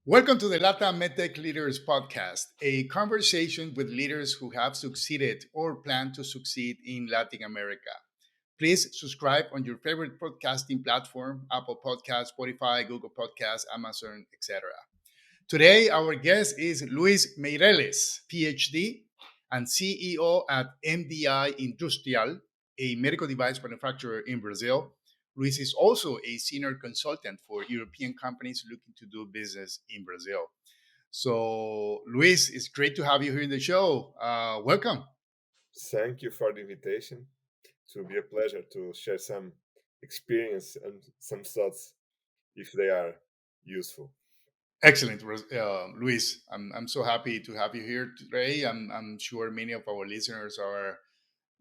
Welcome to the LATAM MedTech Leaders Podcast, a conversation with leaders who have succeeded or plan to succeed in Latin America. Please subscribe on your favorite podcasting platform, Apple Podcasts, Spotify, Google Podcasts, Amazon, etc. Today, our guest is Luís Meireles, Ph.D. and CEO at MDI Industrial, a medical device manufacturer in Brazil. Luis is also a senior consultant for European companies looking to do business in Brazil. So, Luis, it's great to have you here in the show. Welcome. Thank you for the invitation. It will be a pleasure to share some experience and some thoughts if they are useful. Excellent, Luis. I'm so happy to have you here today. I'm sure many of our listeners are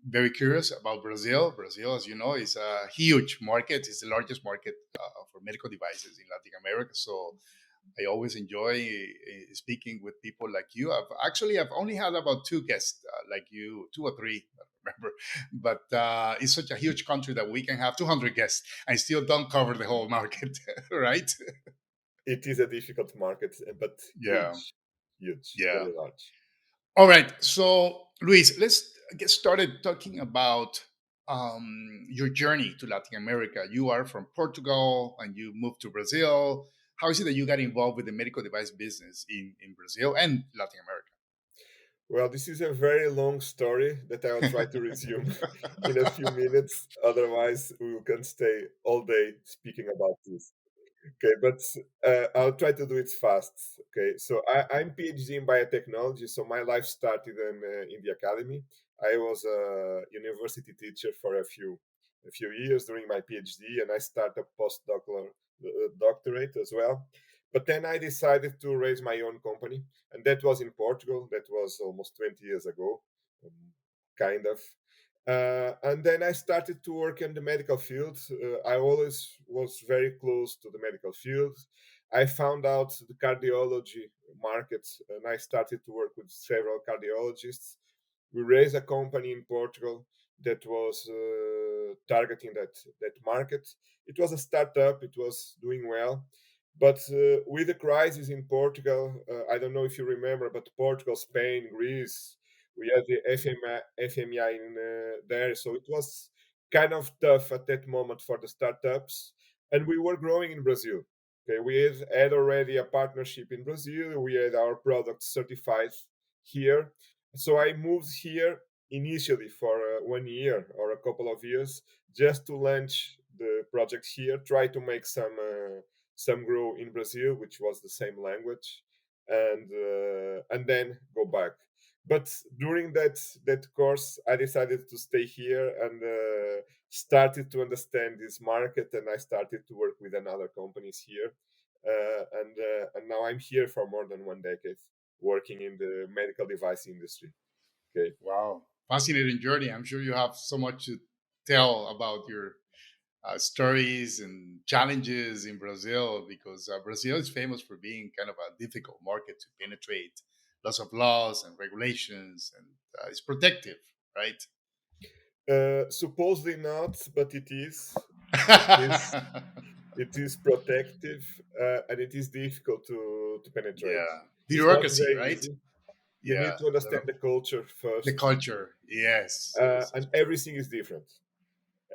very curious about Brazil. Brazil, as you know, is a huge market. It's the largest market for medical devices in Latin America. So I always enjoy speaking with people like you. I've only had about two guests like you, two or three, I don't remember. But it's such a huge country that we can have 200 guests and still don't cover the whole market, right? It is a difficult market, but Yeah, huge, yeah. very large. All right. So, Luis, let's get started talking about your journey to Latin America. You are from Portugal and you moved to Brazil. How is it that you got involved with the medical device business in Brazil and Latin Well, this is a very long story that I will try to resume in a few minutes. Otherwise, we can stay all day speaking about this. Okay, but I'll try to do it fast. Okay, so I'm PhD in biotechnology. So my life started in the academy. I was a university teacher for a few years during my PhD, and I started a postdoctoral doctorate as well. But then I decided to raise my own company, and that was in Portugal. That was almost 20 years ago, kind of. And then I started to work in the medical field. I always was very close to the medical field. I found out the cardiology market, and I started to work with several cardiologists. We raised a company in Portugal that was targeting that market. It was a startup. It was doing well, but with the crisis in Portugal, I don't know if you remember, but Portugal, Spain, Greece, we had the FMI in there, so it was kind of tough at that moment for the startups, and we were growing in Brazil. Okay, we had already a partnership in Brazil. We had our products certified here, so I moved here initially for 1 year or a couple of years just to launch the project here, try to make some grow in Brazil, which was the same language, and then go back. But during that course, I decided to stay here and started to understand this market, and I started to work with another companies here, and now I'm here for more than 1 decade, working in the medical device industry. Okay. Wow. Fascinating journey. I'm sure you have so much to tell about your stories and challenges in Brazil because Brazil is famous for being kind of a difficult market to penetrate, lots of laws and regulations, and it's protective, right? Supposedly not, but it is. It is. It is protective, and it is difficult to penetrate. Yeah, It's not bureaucracy, very right? easy. You Yeah, need to understand the culture the first, culture. Yes, yes, and that's true. everything is different.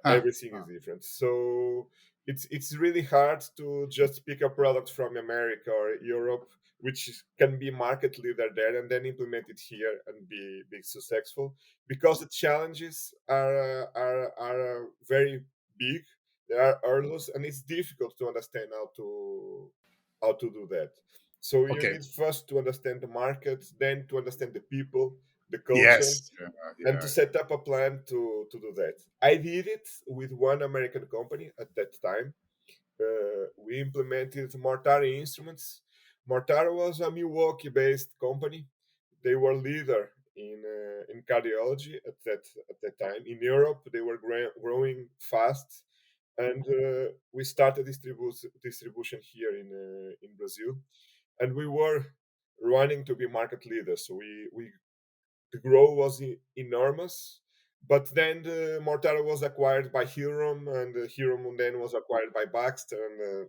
Huh, Everything is huh. different. So it's really hard to just pick a product from America or Europe, which can be market leader there, and then implement it here and be successful, because the challenges are very big. There are hurdles, and it's difficult to understand how to do that. So you Okay. need first to understand the market, then to understand the people, the culture, Yes. Yeah, and to yeah. set up a plan to do that. I did it with one American company at that time. We implemented Mortara Instruments. Mortara was a Milwaukee-based company. They were leader in cardiology at that time. In Europe, they were growing fast, and we started distribution here in Brazil, and we were running to be market leaders. So we the growth was enormous. But then the Mortara was acquired by Hill-Rom, and Hill-Rom then was acquired by Baxter, and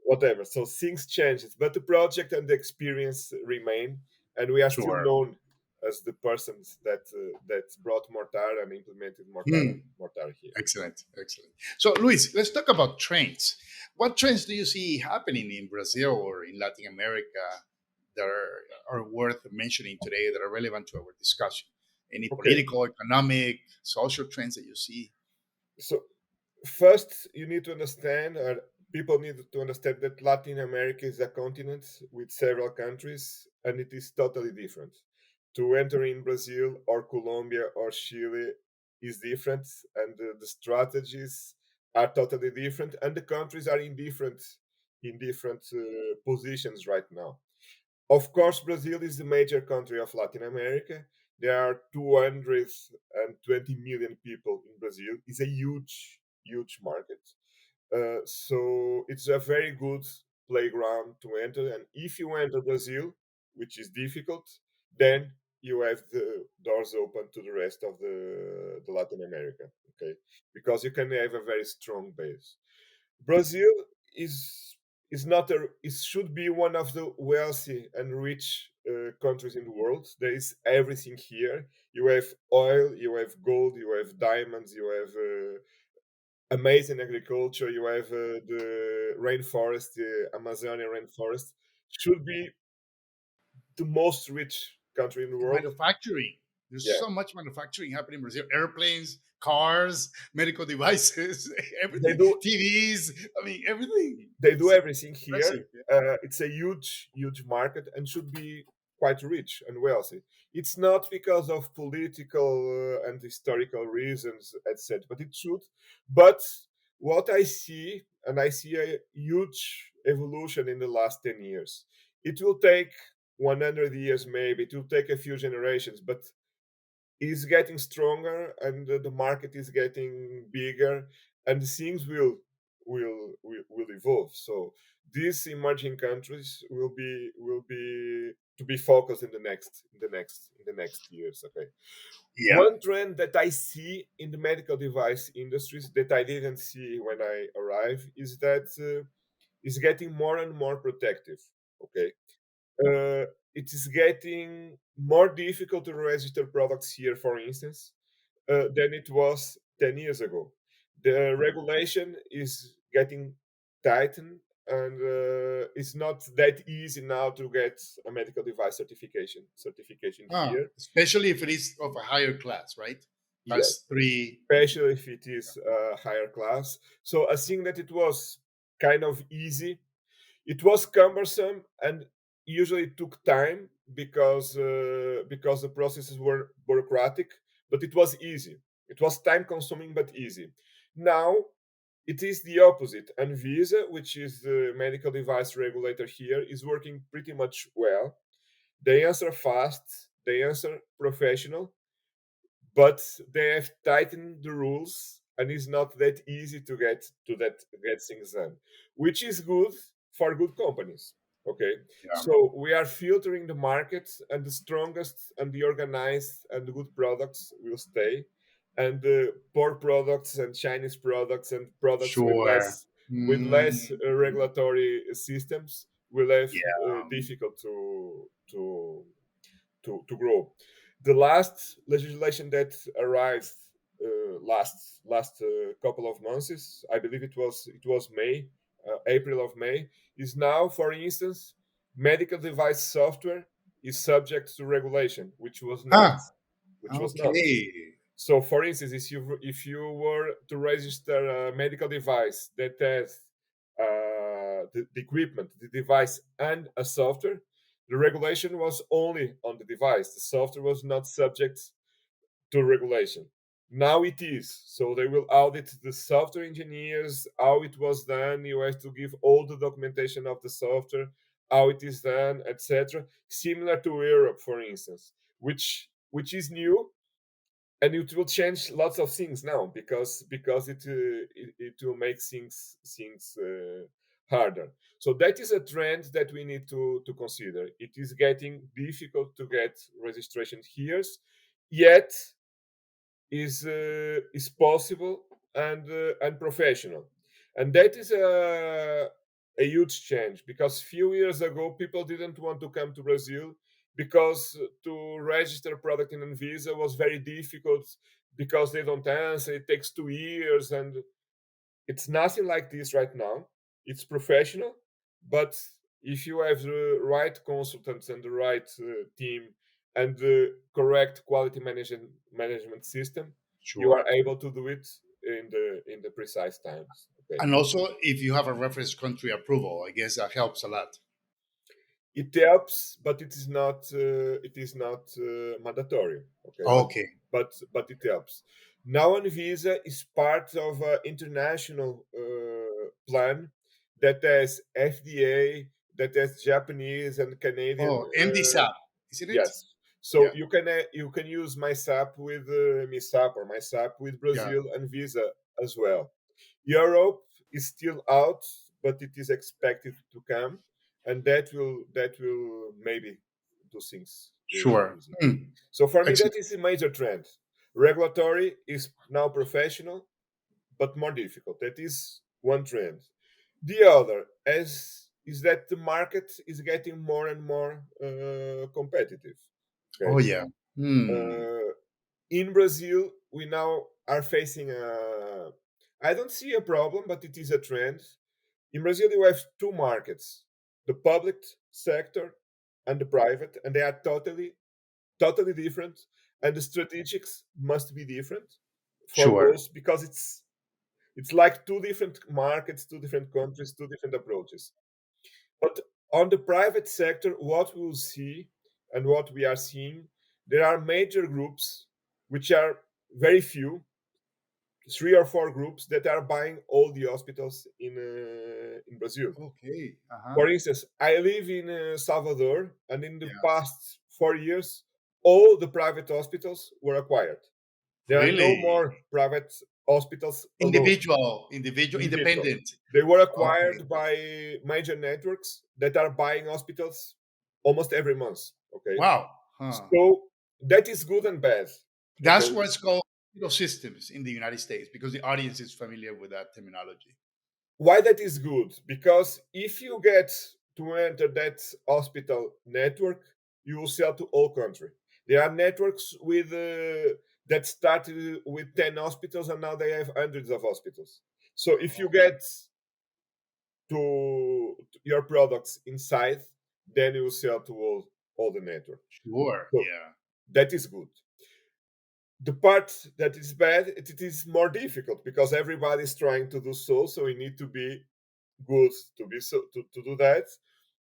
whatever. So things changes, but the project and the experience remain, and we are still Sure. known as the persons that brought Mortara and implemented Hmm. Mortara here. Excellent, excellent. So, Luis, let's talk about trends. What trends do you see happening in Brazil or in Latin America that are worth mentioning today that are relevant to our discussion? Any Okay, political, economic, social trends that you see? so first, you need to understand, or people need to understand that Latin America is a continent with several countries, and it is totally different. To enter in Brazil or Colombia or Chile is different, and the strategies are totally different, and the countries are in different positions right now. Of course, Brazil is the major country of Latin America. There are 220 million people in Brazil. It's a huge, huge market. So it's a very good playground to enter. And if you enter Brazil, which is difficult, then you have the doors open to the rest of the Latin America. Okay, because you can have a very strong base. Brazil is is not a it should be one of the wealthy and rich countries in the world. There is everything here. You have oil, you have gold, you have diamonds, you have amazing agriculture. You have the rainforest, the Amazonian rainforest. Should be the most rich country in the And world. manufacturing. There's Yeah, so much manufacturing happening in Brazil. Airplanes, cars, medical devices, they everything. do TVs. I mean, everything. they do It's everything here. impressive. Yeah. It's a huge, huge market and should be quite rich and wealthy. It's not because of political and historical reasons, etc., but it should. But what I see, and I see a huge evolution in the last 10 years. It will take 100 years, maybe. It will take a few generations, but is getting stronger and the market is getting bigger and things will evolve. So these emerging countries will be to be focused in the next years. Okay, Yeah. one trend that I see in the medical device industries that I didn't see when I arrived is that is getting more and more protective. Okay, it is getting more difficult to register products here, for instance, than it was 10 years ago. The regulation is getting tightened, and it's not that easy now to get a medical device certification Ah, here. especially if it is of a higher class, right? Yes, Class three. especially if it is a higher class. So I think that it was kind of easy. It was cumbersome and usually took time because the processes were bureaucratic, but it was easy. It was time consuming but easy. Now it is the opposite. Anvisa, which is the medical device regulator here, is working pretty much well. They answer fast, they answer professional, but they have tightened the rules and it's not that easy to get things done, which is good for good companies. Okay, Yeah. so we are filtering the market, and the strongest and the organized and the good products will stay, and the poor products and Chinese products and products with Sure. less Mm, regulatory systems will have yeah. difficult to grow. The last legislation that arrived last couple of months, I believe it was May, April of May, is now, for instance, medical device software is subject to regulation, which was not, Ah, which was not. okay. So, for instance, if you were to register a medical device that has the equipment, the device, and a software, the regulation was only on the device. The software was not subject to regulation. Now it is. So they will audit the software engineers, how it was done. You have to give all the documentation of the software, how it is done, etc. Similar to Europe, for instance, which is new, and it will change lots of things now because it will make things harder. So that is a trend that we need to consider. It is getting difficult to get registration here, yet is possible and professional, and that is a huge change because few years ago people didn't want to come to Brazil because to register a product in Anvisa was very difficult because they don't answer. It takes 2 years, and it's nothing like this right now. It's professional, but if you have the right consultants and the right team and the correct quality management system, you Sure. are able to do it in the precise times. Okay, And also, if you have a reference country approval, I guess that helps a lot. it helps, but it is not mandatory. Okay, Okay. but it helps. Now, Anvisa is part of an international plan that has FDA, that has Japanese and Canadian. Oh, MD SAP, isn't it? Yes, so Yeah. you can use MySap with MySap or MySap with Yeah. Brazil and Visa as well. Europe is still out, but it is expected to come, and that will maybe do things Sure. easy. Hmm. So for me, that Excellent. is a major trend. Regulatory is now professional, but more difficult. That is one trend. The other is that the market is getting more and more competitive. Oh, Okay, yeah. Hmm. uh, in Brazil, we now are facing a. I don't see a problem, but it is a trend. In Brazil, you have two markets: the public sector and the private, and they are totally different. And the strategics must be different for Sure. both because it's like two different markets, two different countries, two different approaches. But on the private sector, what we will see and what we are seeing, there are major groups, which are very few, three or four groups that are buying all the hospitals in Brazil. Okay. Uh huh. For instance, I live in Salvador, and in the Yeah. past 4 years, all the private hospitals were acquired. There are no Really? more private hospitals alone, Individual, individual. independent. They were Okay. acquired by major networks that are buying hospitals almost every month. Okay, Wow. Huh. so that is good and bad. That's Okay, what's called systems in the United States because the audience is familiar with that terminology. why that is good? Because if you get to enter that hospital network, you will sell to all country. There are networks with that started with 10 hospitals and now they have hundreds of hospitals. So if you Oh, get to your products inside, then you sell to all the network. sure. So Yeah. that is good. The part that is bad, it is more difficult because everybody is trying to do so. So you need to be good to be to do that.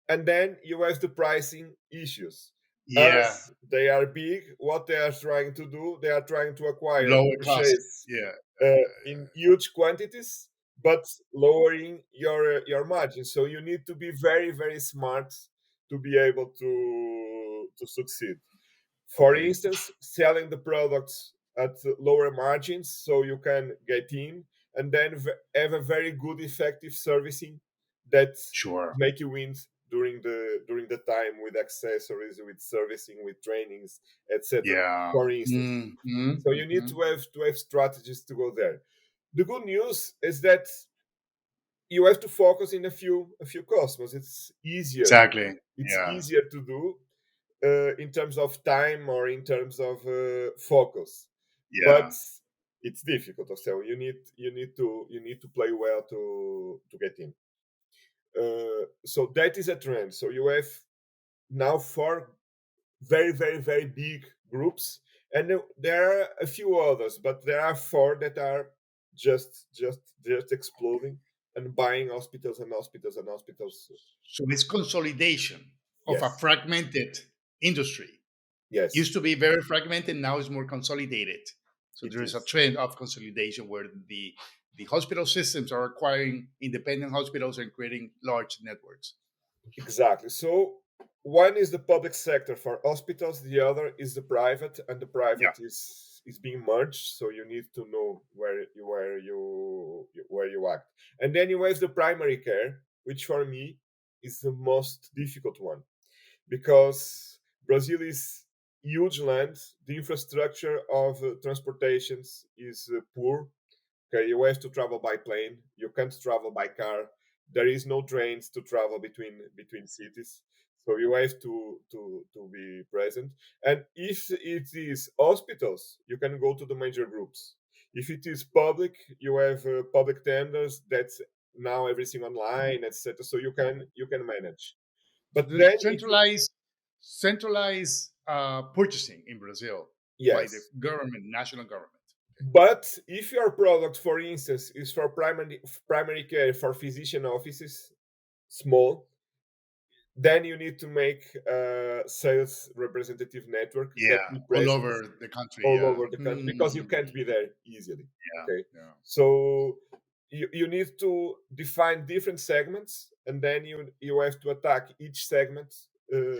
And then you have the pricing issues. Yeah. As they are big, what they are trying to do, they are trying to acquire, Lower cost. purchase Yeah. in huge quantities, but lowering your margin. So you need to be very very smart to be able to succeed. For Okay. instance, selling the products at lower margins so you can get in, and then have a very good effective servicing that Sure. make you win during the time with accessories, with servicing, with trainings, etc. Yeah. For instance, Mm-hmm. so you need Mm-hmm. to have strategies to go there. The good news is that you have to focus in a few customers. Exactly. It's Yeah. easier to do in terms of time or in terms of focus, but Yeah. it's difficult. So you need to play well to get in. So that is a trend. So you have now four very big groups, and there are a few others, but there are four that are just exploding and buying hospitals and hospitals and hospitals. So it's consolidation of a Yes, fragmented industry. yes, Used to be very fragmented, now it's more consolidated. So it there is a is. trend of consolidation where the hospital systems are acquiring independent hospitals and creating large networks. Exactly. So one is the public sector for hospitals, the other is the private, and the Yeah. private is being merged. So you need to know where you act, and then you have the primary care, which for me is the most difficult one because Brazil is huge land. The infrastructure of transportations is poor. Okay, you have to travel by plane. You can't travel by car. There is no trains to travel between cities, so you have to be present. And if it is hospitals, you can go to the major groups. If it is public, you have public tenders. That's now everything online, etc. So you can manage. So But there's then if you, centralized purchasing in Brazil by the yes, government, national government. but if your product, for instance, is for primary care for physician offices, small, then you need to make a sales representative network that Yeah, all represents over the country. all Yeah. over the country because you Mm, can't be there easily. yeah. Okay, Yeah. so you need to define different segments, and then you have to attack each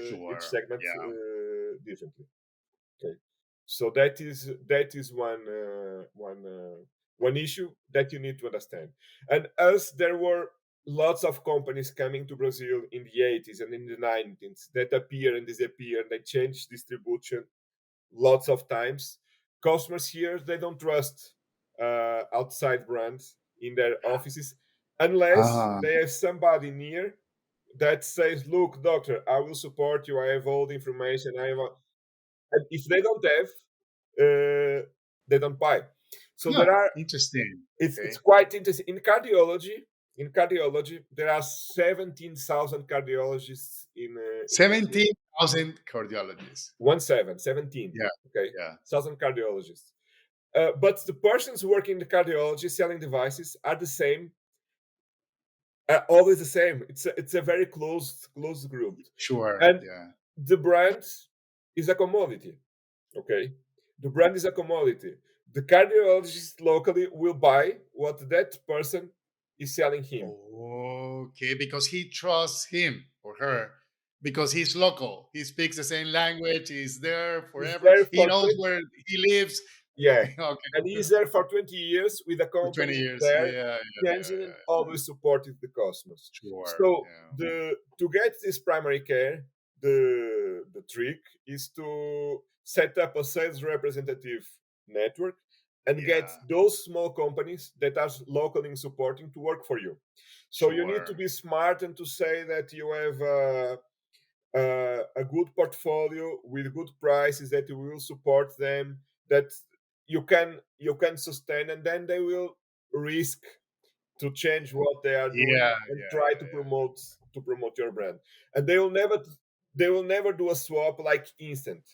Sure. segment Yeah. differently. Okay, so that is one issue that you need to understand. And as there were lots of companies coming to Brazil in the 80s and in the 90s that appear and disappear, and they change distribution lots of times. Customers here, they don't trust outside brands in their offices unless Ah, they have somebody near that says, "Look, doctor, I will support you. I have all the information. I have." And if they don't have, they don't buy. So huh, there are. interesting. It's Okay. quite interesting in cardiology. In cardiology, there are 17,000 cardiologists in Brazil. 17,000 cardiologists. 17, Yeah. okay, Yeah. thousand cardiologists. But the persons working in the cardiology selling devices are the same, always the same. It's a very closed group, Sure. and Yeah. the brand is a commodity. Okay, the brand is a commodity. The cardiologist locally will buy what that person is selling him. Okay, because he trusts him or her because he's local. He speaks the same language. He's there He's forever. there He for knows 20, where he lives. yeah, and Okay, he's there for 20 years with the for 20 company years. there, Yeah, yeah, changing yeah, and yeah. always supporting the customers. Sure. So Yeah. the to get this primary care, the trick is to set up a sales representative network and get Yeah. those small companies that are locally supporting to work for you. So you need to Sure. be smart and to say that you have a good portfolio with good prices that will support them, that you can sustain, and then they will risk to change what they are doing Yeah, and yeah, try yeah, to promote your brand. And they will never do a swap like instant.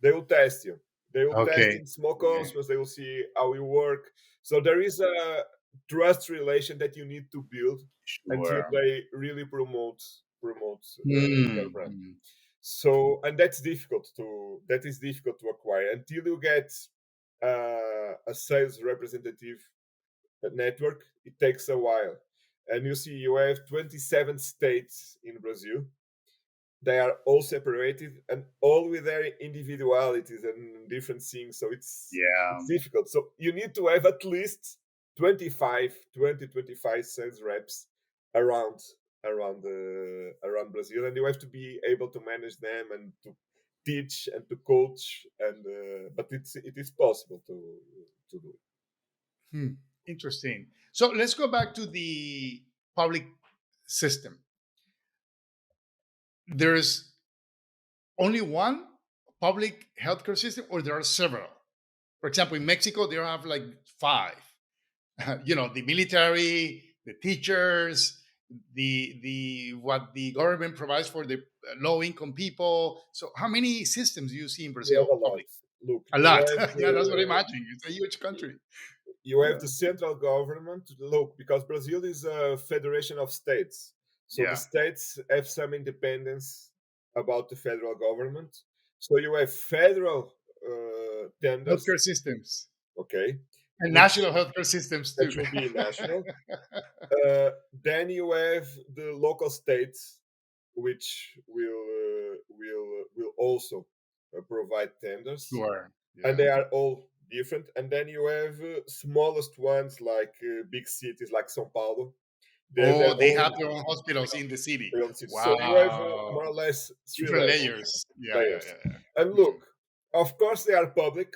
They will test you. They will yeah. test Okay. in small Okay. customers. They will see how you work. So there is a trust relation that you need to build until Sure. they really promote your Hmm. brand. Hmm. So, and that is difficult to acquire until you get a sales representative network. It takes a while, and you see, you have 27 states in Brazil. They are all separated and all with their individualities and different things. So it's Yeah. difficult. So you need to have at least 25 sales reps around around Brazil, and you have to be able to manage them and to teach and to coach. And but it is possible to do. Hmm. Interesting. So let's go back to the public system. There's only one public healthcare system, or there are several. For example, in Mexico, they have like five. The military, the teachers, the what the government provides for the low income people. So, how many systems do you see in We have Brazil? a lot. Public, Look, a lot. Yeah, that's what I'm imagining. It's a huge country. you have Yeah, the central government. Look, because Brazil is a federation of states, so the yeah. states have some independence about the federal government. So you have federal tenders, Healthcare systems okay, and which national healthcare systems that too. should be national. Then you have the local states, which will also provide tenders, Sure. and Yeah. they are all different. And then you have smallest ones like big cities like São Paulo. They have Oh, their they own have their own hospitals in the city. cities. So you have Wow. more or less three Different levels, layers. Yeah, yeah, layers. yeah, yeah. And Hmm. look, of course they are public,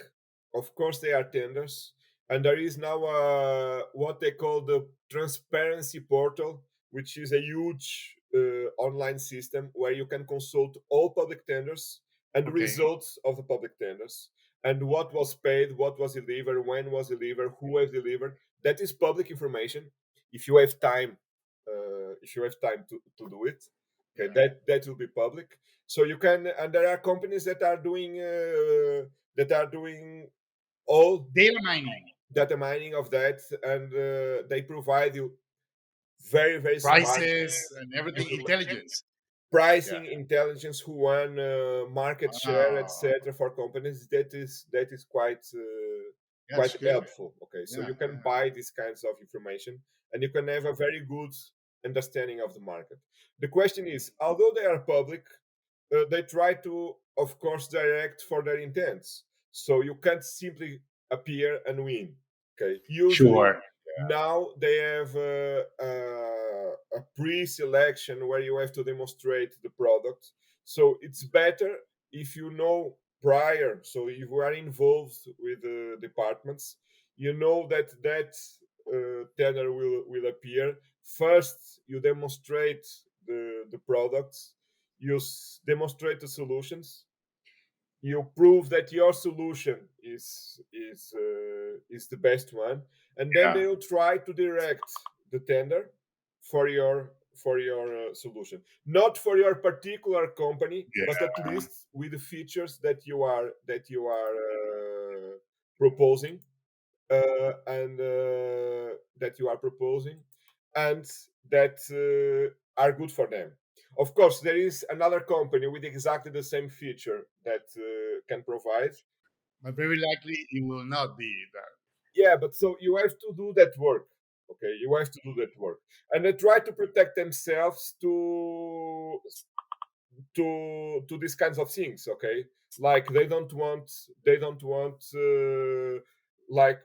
of course they are tenders, and there is now what they call the transparency portal, which is a huge online system where you can consult all public tenders and the Okay. results of the public tenders and what was paid, what was delivered, when was delivered, who has delivered. That is public information. If you have time, if you have time to do it, okay, Yeah. that will be public. So you can, and there are companies that are doing all Data mining, data mining of that, and they provide you very smart prices, and everything, intelligence. Yeah. pricing intelligence, who won market share, Wow. etc. for companies. That is Yeah, quite it's good. helpful. Okay, so Yeah. you can buy these kinds of information, and you can have a very good understanding of the market. The question is, although they are public, they try to, of course, direct for their intents. So you can't simply appear and win. Okay, usually Sure. now they have a pre-selection where you have to demonstrate the product. So it's better if you know prior. So if you are involved with the departments, you know that tender will appear. First, you demonstrate the products, you demonstrate the solutions, you prove that your solution is the best one, and then Yeah. they will try to direct the tender for your solution, not for your particular company, but at Yeah. least with the features that you are proposing, and that you are proposing, and that are good for them. Of course, there is another company with exactly the same feature that can provide. But very likely it will not be that. Yeah, but so you have to do that work. Okay, you have to do that work, and they try to protect themselves to these kinds of things. Okay, like they don't want like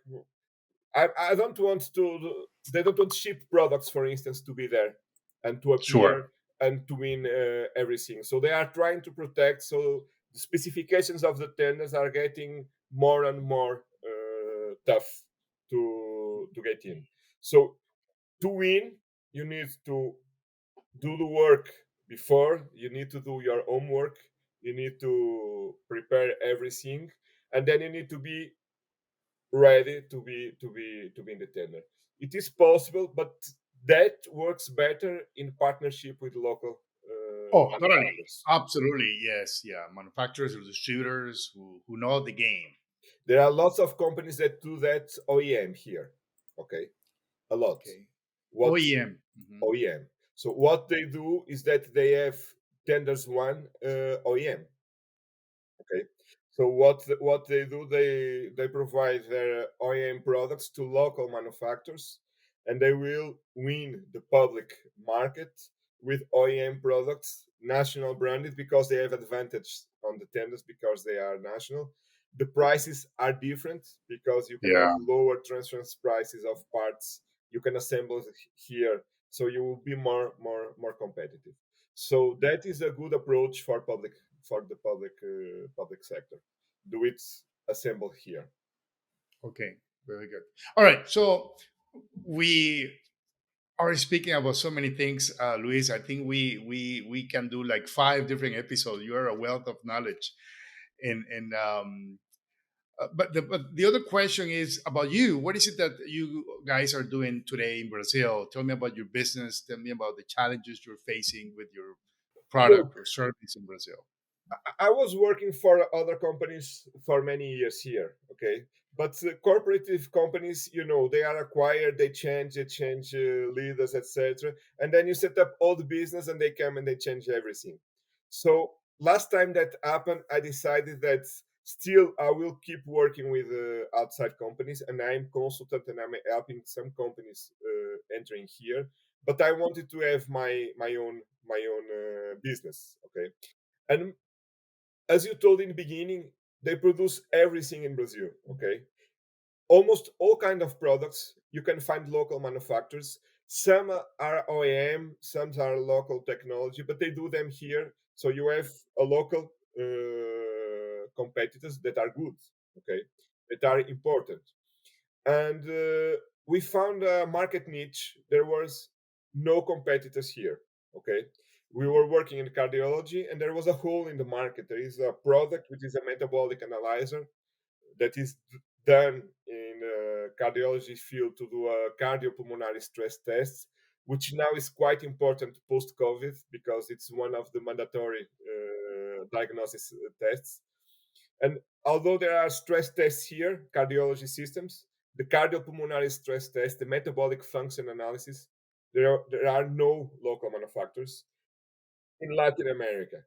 I don't want to. They don't want cheap products, for instance, to be there and to Sure. appear and to win everything. So they are trying to protect. So the specifications of the tenders are getting more and more tough to get in. So to win, you need to do the work before. You need to do your homework. You need to prepare everything, and then you need to be ready to be in the tender. It is possible, but that works better in partnership with local Oh, totally. manufacturers. Absolutely. Yes. Yeah. Manufacturers or distributors who know the game. There are lots of companies that do that OEM here. Okay, a lot. Okay. What OEM. OEM? So what they do is that they have tenders one OEM. Okay. So what they do, they provide their OEM products to local manufacturers, and they will win the public market with OEM products, national branded, because they have advantage on the tenders because they are national. The prices are different because you can have Yeah. lower transfer prices of parts. You can assemble it here, so you will be more competitive. So that is a good approach for the public sector. Do it assemble here. Okay. Very good. All right. So we are speaking about so many things, Luis. I think we can do like 5 different episodes. You are a wealth of knowledge, but the other question is about you. What is it that you guys are doing today in Brazil? Tell me about your business. Tell me about the challenges you're facing with your product Look, or service in Brazil. I was working for other companies for many years here, okay? But corporative companies, they are acquired, they change leaders, etc. And then you set up all the business and they come and they change everything. So last time that happened, I decided that still I will keep working with outside companies, and I'm consultant and I'm helping some companies entering here. But I wanted to have my own business, okay? And as you told in the beginning, they produce everything in Brazil. Okay, almost all kind of products you can find local manufacturers. Some are OEM, some are local technology, but they do them here. So you have a local competitors that are good. Okay, that are important, and we found a market niche. There was no competitors here. Okay, we were working in cardiology, and there was a hole in the market. There is a product which is a metabolic analyzer that is done in cardiology field to do a cardiopulmonary stress tests, which now is quite important post COVID because it's one of the mandatory diagnosis tests. And although there are stress tests here, cardiology systems, the cardiopulmonary stress test, the metabolic function analysis, there are no local manufacturers in Latin America.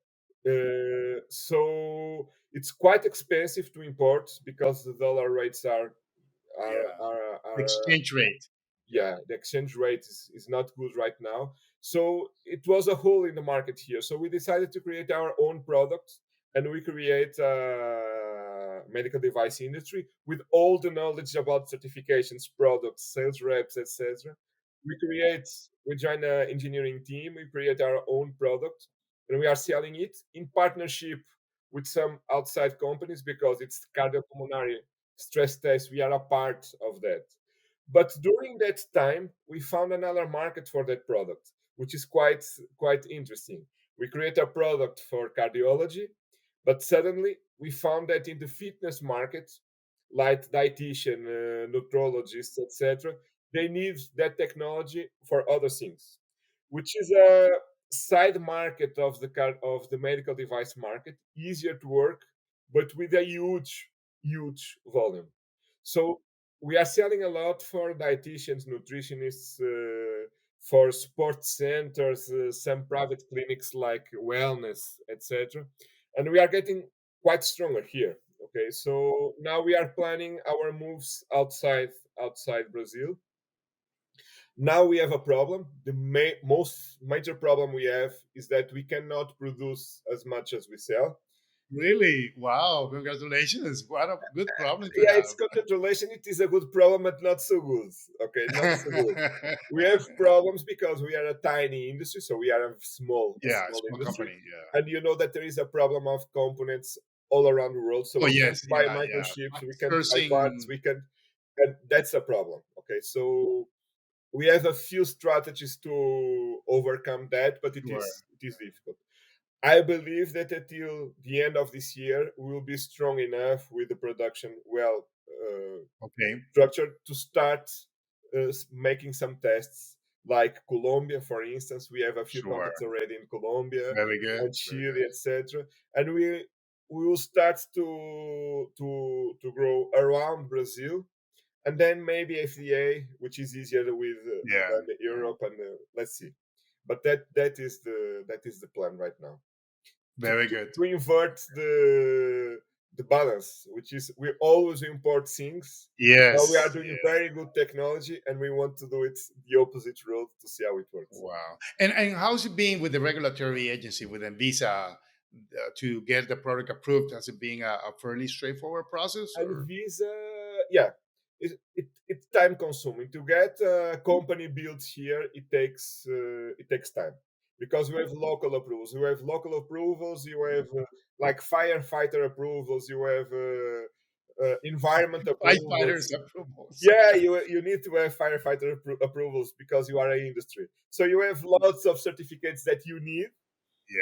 So it's quite expensive to import because the dollar rates are Yeah. are, are Exchange rate. Yeah. yeah, the exchange rate is not good right now. So it was a hole in the market here. So we decided to create our own product, and we create a medical device industry with all the knowledge about certifications, products, sales reps, etc. We join an engineering team, we create our own product, and we are selling it in partnership with some outside companies because it's cardiopulmonary stress test. We are a part of that. But during that time, we found another market for that product, which is quite interesting. We create a product for cardiology, but suddenly we found that in the fitness market, like dietitian, nutrologists, etc., they need that technology for other things, which is a side market of the medical device market, easier to work, but with a huge volume. So we are selling a lot for dietitians, nutritionists, for sports centers, some private clinics like wellness, etc. And we are getting quite stronger here. Okay, so now we are planning our moves outside Brazil. Now we have a problem. The most major problem we have is that we cannot produce as much as we sell. Really? Wow. Congratulations. What a good problem to Yeah, it's have. congratulations. It is a good problem, but not so good. Okay, not so good. We have problems because we are a tiny industry, so we are a Yeah, small small industry, company. Yeah. and you know that there is a problem of components all around the world. So Oh, we can't yes. buy Yeah. Yeah. microchips, we can't buy parts, Sourcing. and that's a problem. Okay, so we have a few strategies to overcome that, but it Sure. is difficult. I believe that until the end of this year, we will be strong enough with the production well Okay. structured to start making some tests. Like Colombia, for instance, we have a few Sure. contacts already in Colombia Very good. and Very Chile, good. etc. And we will start to grow around Brazil, and then maybe FDA, which is easier with Yeah. than the Yeah. Europe, and let's see. But that is the plan right now to, Very to, good. to invert the balance, which is we always import things. Now we are Yes. doing Yes. very good technology, and we want to do it the opposite road to see how it works. Wow. And how's it been with the regulatory agency with Anvisa to get the product approved? Has it been a fairly straightforward process And or? Visa, yeah, it's time consuming to get a company built here. It takes time because we have local approvals. You have local approvals. You have like firefighter approvals. You have environment Firefighters approvals. approvals. Yeah, you need to have firefighter approvals because you are an industry. So you have lots of certificates that you need,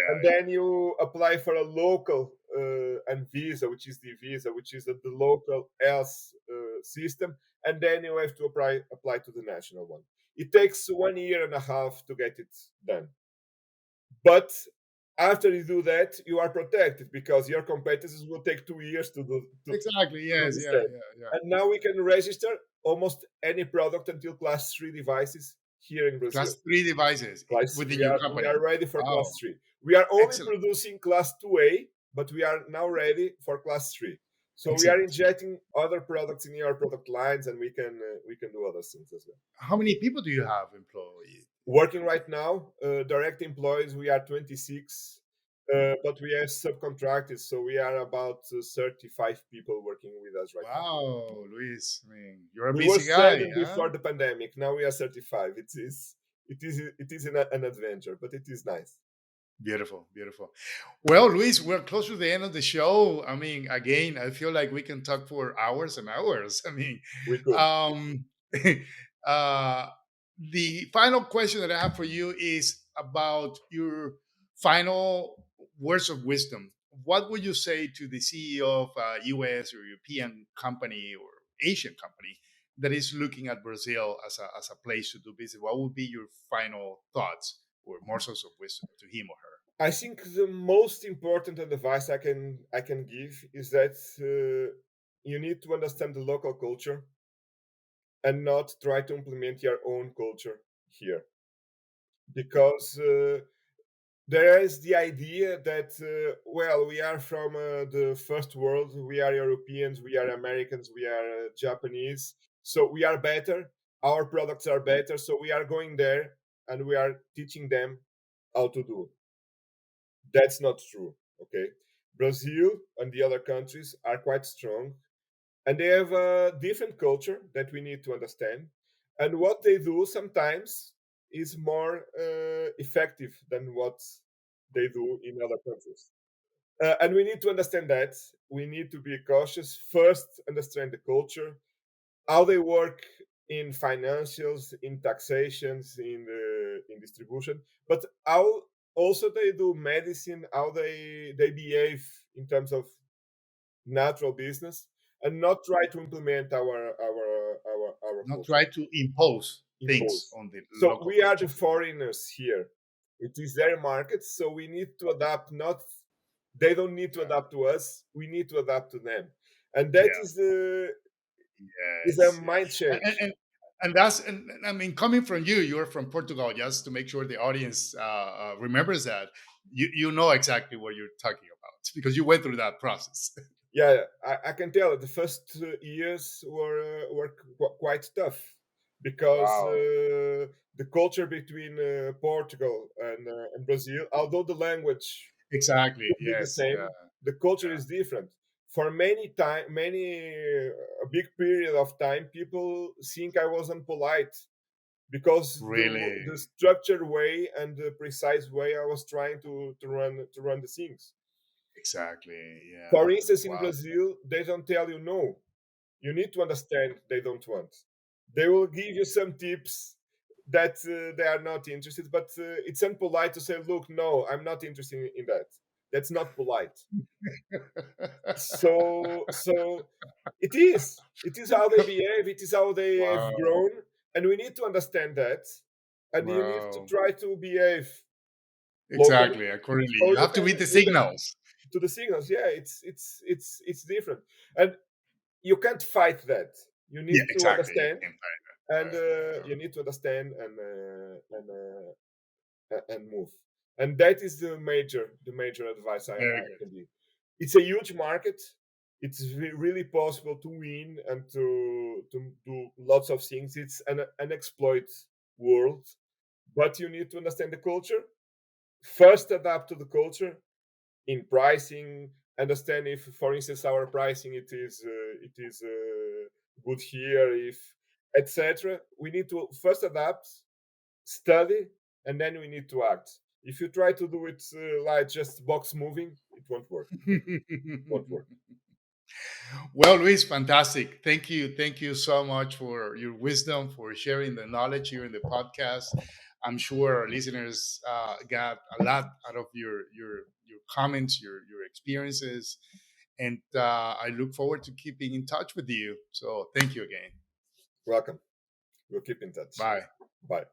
and Yeah, then you apply for a local and visa, which is the visa, which is the local else system, and then you have to apply to the national one. It takes 1 year and a half to get it done, but after you do that, you are protected because your competitors will take 2 years exactly. to do Yes. the Yeah. same. Yeah. Yeah. And now we can register almost any product until class 3 devices here in Brazil. Class three devices within We your are company. ready for Wow. class 3. We are only Excellent. producing class 2A, but we are now ready for class 3. So we are Excellent. injecting other products in our product lines, and we can do other things as well. How many people do you have employed? Working right now, direct employees, we are 26, but we have subcontractors, so we are about 35 people working with us right now. Wow, Luis. I mean, you're a We were busy guy, 7 huh? before the pandemic. Now we are 35. It is an adventure, but it is nice. Beautiful, beautiful. Well, Luis, we're close to the end of the show. I mean, again, I feel like we can talk for hours and hours. I mean, We could. um, uh, The final question that I have for you is about your final words of wisdom. What would you say to the CEO of a US or European company or Asian company that is looking at Brazil as a place to do business? What would be your final thoughts or morsels of wisdom to him or her? I think the most important advice I can give is that you need to understand the local culture and not try to implement your own culture here, because there is the idea that well, we are from the first world, we are Europeans, we are Americans, we are Japanese, so we are better, our products are better, so we are going there and we are teaching them how to do. That's not true. Okay, Brazil and the other countries are quite strong, and they have a different culture that we need to understand, and what they do sometimes is more effective than what they do in other countries. And we need to understand that. We need to be cautious. First, understand the culture, how they work in financials, in taxations, in distribution, but how also they do medicine, how they behave in terms of natural business, and not try to implement our Not culture, try to impose things impose. on the So local we are the culture. foreigners here. It is their market, so we need to adapt. Not they don't need to Yeah. adapt to us. We need to adapt to them, and that Yeah. is a Yes, yeah, mind and and, change. and and that's and I mean, coming from you, you're from Portugal. Just to make sure the audience remembers that you know exactly what you're talking about because you went through that process. Yeah, I can tell the first years were quite tough, because Wow. the culture between Portugal and Brazil, although the language Exactly. would be the Yes. Yeah. same, the culture Yeah. is different. For many a big period of time, people think I was impolite because the Really. structured way and the precise way I was trying to run the things. Exactly. Yeah. For instance, in Wow. Brazil, they don't tell you no. You need to understand they don't want. They will give you some tips that they are not interested, but it's unpolite to say, "Look, no, I'm not interested in that." That's not polite. So it is. It is how they behave. It is how they have Wow. grown, and we need to understand that. And you need to Wow. try to behave locally, Exactly. Accordingly, or you have to read the you can signals. to the signals. Yeah, it's different, and you can't fight that. You Yeah. need to Exactly. You understand, can't find it. and you need to understand and move. And that is the major advice Very I good. can give. It's a huge market. It's really possible to win and to do lots of things. It's an exploit world, but you need to understand the culture. First, adapt to the culture in pricing. Understand if, for instance, our pricing it is good here, if etc. We need to first adapt, study, and then we need to act. If you try to do it like just box moving, it won't work. Won't work. Well, Luis, fantastic. Thank you. Thank you so much for your wisdom, for sharing the knowledge here in the podcast. I'm sure our listeners got a lot out of your comments, your experiences, and I look forward to keeping in touch with you. So, thank you again. Welcome. We'll keep in touch. Bye. Bye.